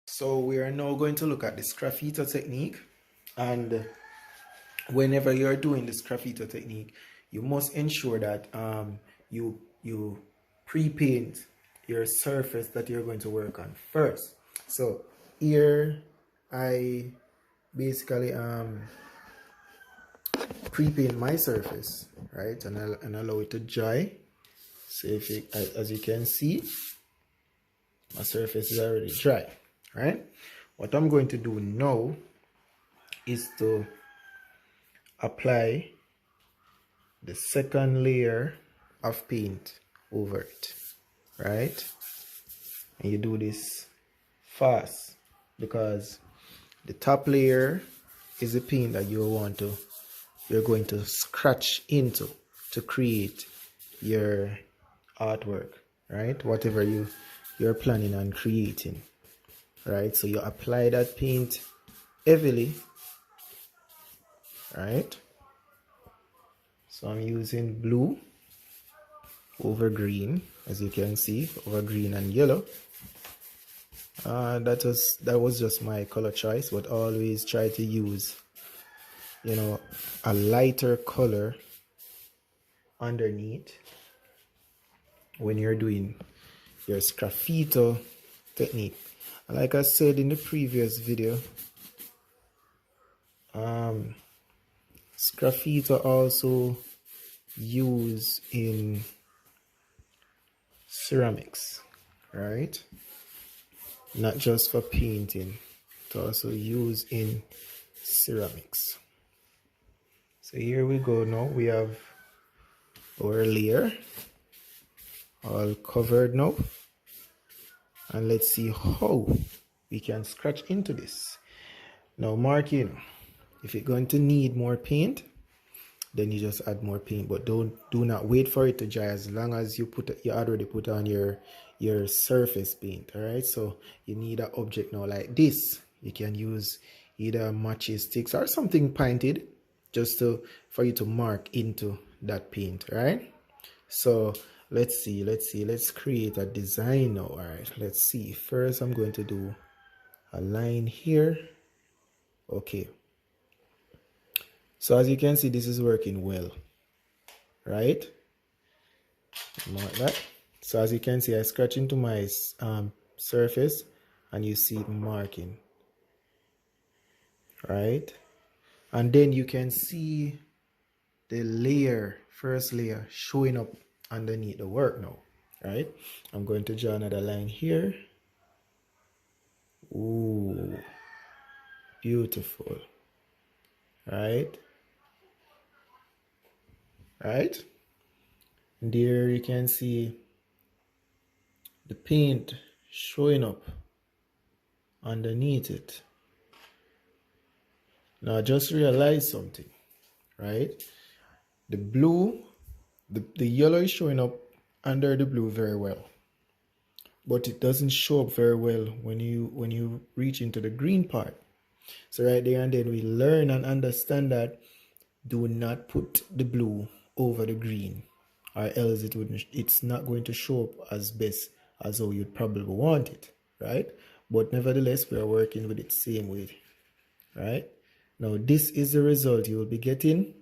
So we are now going to look at the Sgraffito technique, and whenever you're doing the Sgraffito technique, you must ensure that you pre-paint your surface that you're going to work on first. So here I basically pre-paint my surface, right, and allow it to dry. So if you, as you can see, my surface is already dry, right? What I'm going to do now is to apply the second layer of paint over it, right? And you do this fast because the top layer is the paint that you're going to scratch into to create your artwork, right? Whatever you're planning on creating, right? So you apply that paint heavily, right? So I'm using blue over green, as you can see, over green and yellow. That was just my color choice, but always try to use, a lighter color underneath when you're doing your Sgraffito technique. Like I said in the previous video, Sgraffito also used in ceramics, right? Not just for painting, to also use in ceramics. So here we go. Now we have our layer all covered now, and let's see how we can scratch into this. Now marking, if you're going to need more paint, then you just add more paint, but do not wait for it to dry. As long as you already put on your surface paint. All right, so you need an object now like this. You can use either matches sticks or something painted just for you to mark into that paint. Right, so let's create a design now. All right, let's see. First I'm going to do a line here. Okay, so as you can see, this is working well, right? Mark that. So as you can see, I scratch into my surface and you see it marking, right? And then you can see the first layer showing up underneath the work now, right? I'm going to draw another line here. Ooh, beautiful, right? Right? And there you can see the paint showing up underneath it. Now just realize something, right? The blue, the yellow is showing up under the blue very well, but it doesn't show up very well when you reach into the green part. So right there and then we learn and understand that do not put the blue over the green, or else it's not going to show up as best as how you'd probably want it, right? But nevertheless, we are working with it same way, right? Now this is the result you will be getting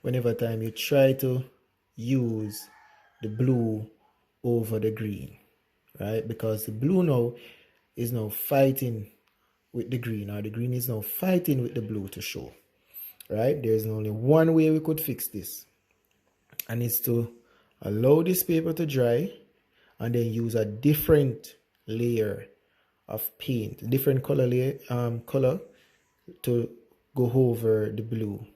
whenever time you try to use the blue over the green, right? Because the blue now is now fighting with the green, or the green is now fighting with the blue to show, right? There's only one way we could fix this, and it's to allow this paper to dry and then use a different layer of paint, different color to go over the blue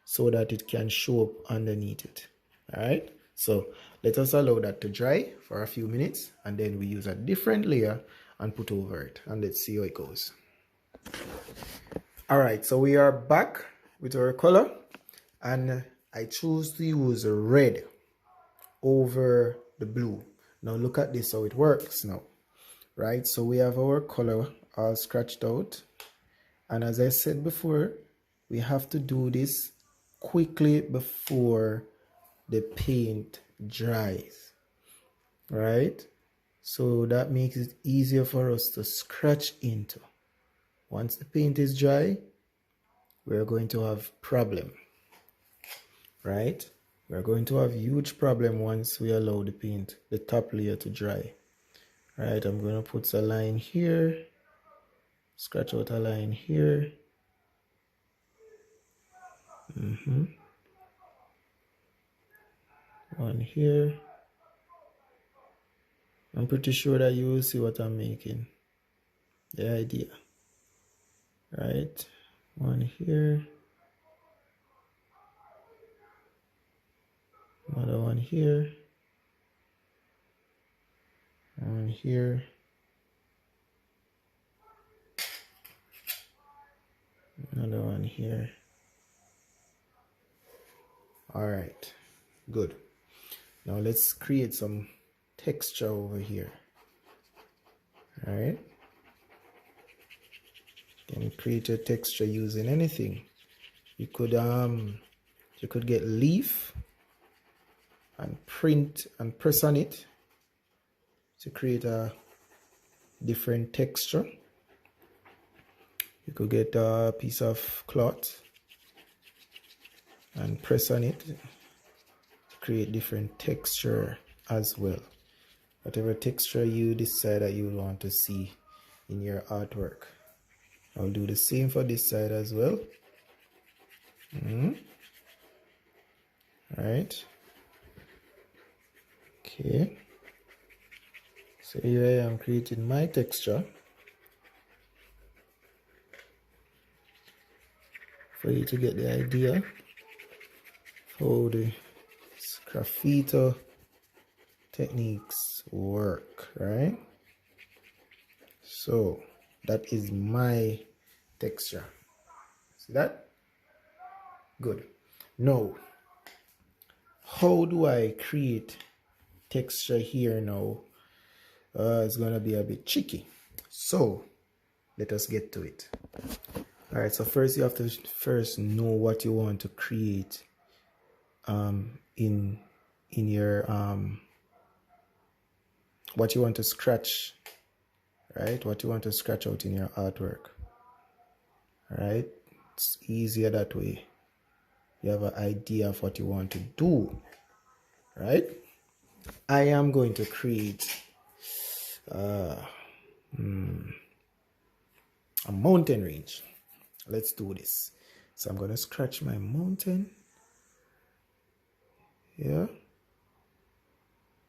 so that it can show up underneath it. All right, so let us allow that to dry for a few minutes, and then we use a different layer and put over it, and let's see how it goes. All right, so we are back with our color, and I choose to use red over the blue. Now look at this, how it works now, right? So we have our color all scratched out, and as I said before, we have to do this quickly before the paint dries, right? So that makes it easier for us to scratch into. Once the paint is dry, we're going to have problem, right? We're going to have huge problem once we allow the paint, the top layer, to dry. Right, I'm going to put a line here, scratch out a line here. One here. I'm pretty sure that you will see what I'm making. The idea. Right, one here. Another one here. One here. Another one here. All right, good. Now let's create some texture over here. All right. You can create a texture using anything. You could get leaf and print and press on it to create a different texture. You could get a piece of cloth and press on it to create different texture as well. Whatever texture you decide that you want to see in your artwork. I'll do the same for this side as well. Right. Okay. So here I am creating my texture for you to get the idea how the Sgraffito techniques work, right? So that is my texture. See that? Good. Now, how do I create texture here now? It's gonna be a bit tricky. So let us get to it. All right, so first you have to first know what you want to create in your what you want to scratch, right? What you want to scratch out in your artwork. All right, it's easier that way. You have an idea of what you want to do, right? I am going to create a mountain range. Let's do this. So I'm going to scratch my mountain here.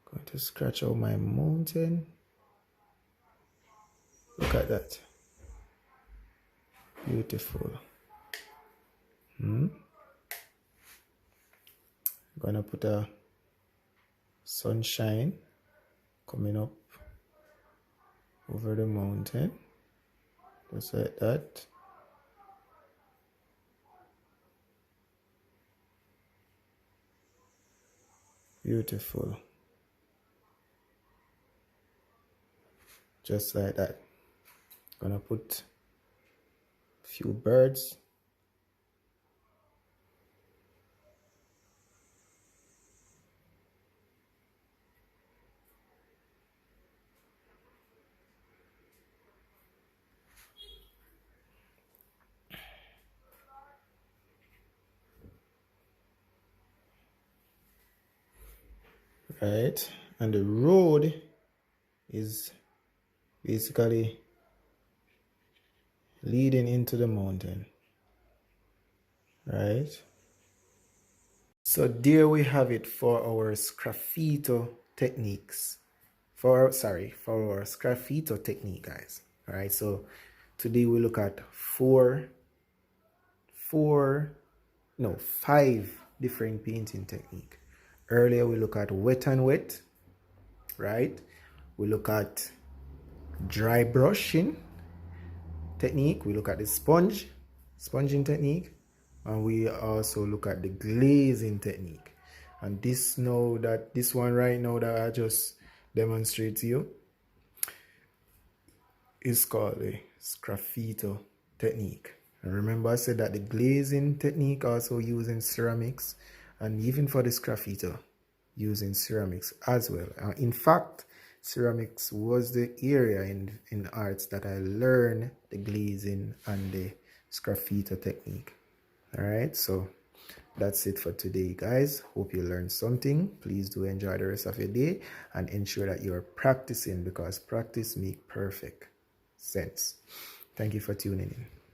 Going to scratch out my mountain. Look at that. Beautiful. I'm going to put a sunshine coming up over the mountain. Just like that. Beautiful. Just like that. Gonna put a few birds. Right, and the road is basically leading into the mountain, right? So there we have it for our Sgraffito techniques. For our Sgraffito technique, guys. All right, so today we look at five different painting technique. Earlier we look at wet and wet, right? We look at dry brushing technique. We look at the sponging technique, and we also look at the glazing technique. And this one right now that I just demonstrate to you is called the Sgraffito technique. And remember I said that the glazing technique also using ceramics, and even for the Sgraffito using ceramics as well. In fact, ceramics was the area in arts that I learned the glazing and the sgraffito technique. All right, so that's it for today, guys. Hope you learned something. Please do enjoy the rest of your day and ensure that you're practicing, because practice makes perfect sense. Thank you for tuning in.